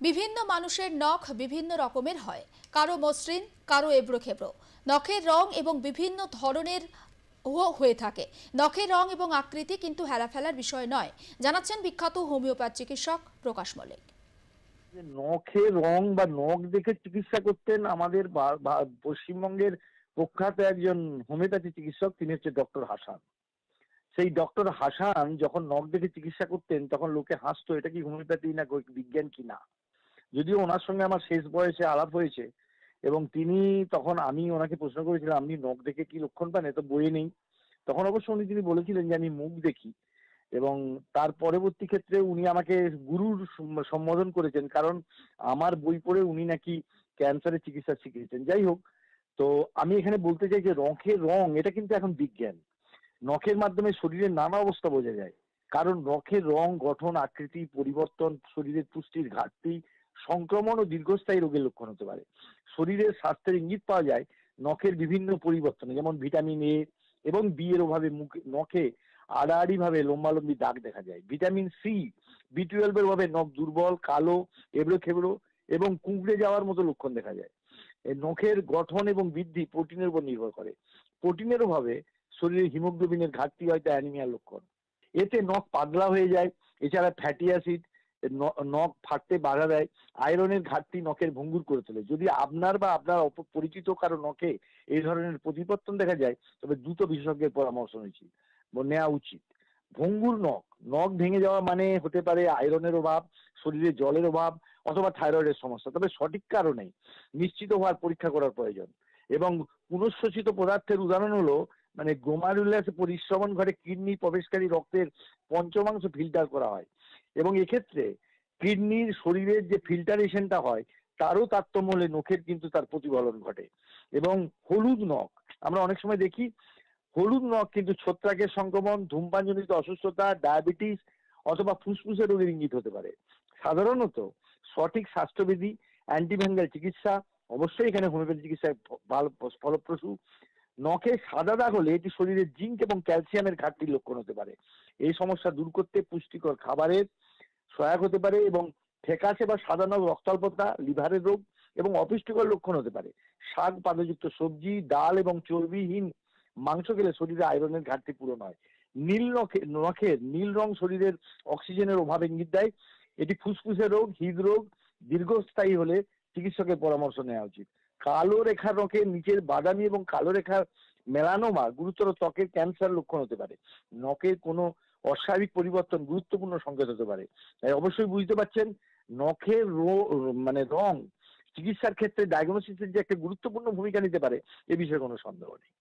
বিভিন্ন মানুষের নখ বিভিন্ন রকমের হয়, কারো মসৃণ, কারো এবড়ো খেবড়ো। নখের রং এবং বিভিন্ন ধরনের হয়ে থাকে। নখের রং এবং আকৃতি কিন্তু হেলাফেলার বিষয় নয়, জানাচ্ছেন বিখ্যাত হোমিওপ্যাথ চিকিৎসক প্রকাশ মল্লিক। যে নখের রং বা নখ দেখে চিকিৎসা করতেন আমাদের পশ্চিমবঙ্গের প্রখ্যাত একজন হোমিওপ্যাথি চিকিৎসক, তিনি হচ্ছে ডক্টর হাসান। সেই ডক্টর হাসান যখন নখ দেখে চিকিৎসা করতেন তখন লোকে হাসতো, এটা কি হোমিওপ্যাথি না বিজ্ঞান কি না। যদিও ওনার সঙ্গে আমার শেষ বয়সে আলাপ হয়েছে এবং তিনি তখন, আমি ওনাকে প্রশ্ন করেছিলাম আপনি নখ দেখে কি লক্ষণ পান, এ তো বইয়ে নেই। তখন অবশ্য তিনি বলেছিলেন যে আমি মুখ দেখি। এবং তার পরবর্তী ক্ষেত্রে উনি আমাকে গুরুর সম্বোধন করেছেন, কারণ আমার বই পড়ে উনি নাকি ক্যান্সারের চিকিৎসা শিখিয়েছেন। যাই হোক, তো আমি এখানে বলতে চাই যে নখের রং এটা কিন্তু এখন বিজ্ঞান। নখের মাধ্যমে শরীরের নানা অবস্থা বোঝা যায়, কারণ নখের রং, গঠন, আকৃতি পরিবর্তন শরীরের পুষ্টির ঘাটতি, সংক্রমণ ও দীর্ঘস্থায়ী রোগের লক্ষণ হতে পারে। শরীরের স্বাস্থ্যের ইঙ্গিত পাওয়া যায় নখের বিভিন্ন পরিবর্তনে, যেমন ভিটামিন এ এবং বি এর অভাবে নখে আড়াআড়ি ভাবে লম্বালম্বি দাগ দেখা যায়। ভিটামিন সি, বি12 এর অভাবে নখ দুর্বল, কালো, এবড়ো খেবড়ো এবং কুঁকড়ে যাওয়ার মতো লক্ষণ দেখা যায়। এই নখের গঠন এবং বৃদ্ধি প্রোটিনের উপর নির্ভর করে। প্রোটিনের অভাবে শরীরে হিমোগ্লোবিনের ঘাটতি হয়, তা অ্যানিমিয়ার লক্ষণ। এতে নখ পাতলা হয়ে যায়। এছাড়া ফ্যাটি অ্যাসিড নখ ফাটতে বাধা দেয়। আয়রনের ঘাটতি নখের ভঙ্গুর করে তোলে। যদি আপনার বা আপনার পরিচিত কারো নখে এই ধরনের পরিবর্তন দেখা যায় তবে দ্রুত বিশেষজ্ঞের পরামর্শ নেওয়া উচিত। ভঙ্গুর নখ, নখ ভেঙে যাওয়া মানে হতে পারে আয়রনের অভাব, শরীরে জলের অভাব অথবা থাইরয়েডের সমস্যা। তবে সঠিক কারণে নিশ্চিত হওয়ার পরীক্ষা করার প্রয়োজন। এবং পুনঃশোষিত পদার্থের উদাহরণ হলো গ্লোমারুলাস পরিশ্রবণ ঘটে, কিডনি প্রবেশকারী রক্তের পঞ্চমাংশ ফিল্টার করা হয় এবং এক্ষেত্রে কিডনির শরীরের যে ফিল্টারেশনটা হয় তারও তারতম্য হলে নখের কিন্তু তার প্রতিফলন ঘটে। এবং হলুদ নখ, আমরা অনেক সময় দেখি হলুদ নখ কিন্তু ছত্রাকের সংক্রমণ, ধূমপানজনিত অসুস্থতা, ডায়াবেটিস অথবা ফুসফুসের রোগের ইঙ্গিত হতে পারে। সাধারণত সঠিক স্বাস্থ্যবিধি, অ্যান্টিভ্যাঙ্গাল চিকিৎসা অবশ্যই এখানে হোমিওপ্যাথি চিকিৎসায় ভালো ফলপ্রসূ। নখে সাদা দাগ হলে এটি শরীরে জিঙ্ক এবং ক্যালসিয়ামের ঘাটতির লক্ষণ হতে পারে। এই সমস্যা দূর করতে পুষ্টিকর খাবারের সহায়ক হতে পারে এবং ফ্যাকাশে বা সাদা নখ রক্তাল্পতা, লিভারের রোগ এবং অপুষ্টিকর লক্ষণ হতে পারে। শাক পাতাযুক্ত সবজি, ডাল এবং চর্বিহীন মাংস খেলে শরীরে আয়রনের ঘাটতি পূরণ হয়। নখের নীল রং শরীরের অক্সিজেনের অভাব ইঙ্গিত দেয়। এটি ফুসফুসের রোগ, হৃদরোগ দীর্ঘস্থায়ী হলে চিকিৎসকের পরামর্শ নেওয়া উচিত। কালো রেখার নখের নিচের বাদামি এবং কালো রেখার মেলানোমা গুরুতর ত্বকের ক্যান্সার লক্ষণ হতে পারে। নখের কোনো অস্বাভাবিক পরিবর্তন গুরুত্বপূর্ণ সংকেত হতে পারে। তাই অবশ্যই বুঝতে পারছেন নখের রং চিকিৎসার ক্ষেত্রে ডায়াগনোসিসের যে একটা গুরুত্বপূর্ণ ভূমিকা নিতে পারে, এ বিষয়ে কোনো সন্দেহ নেই।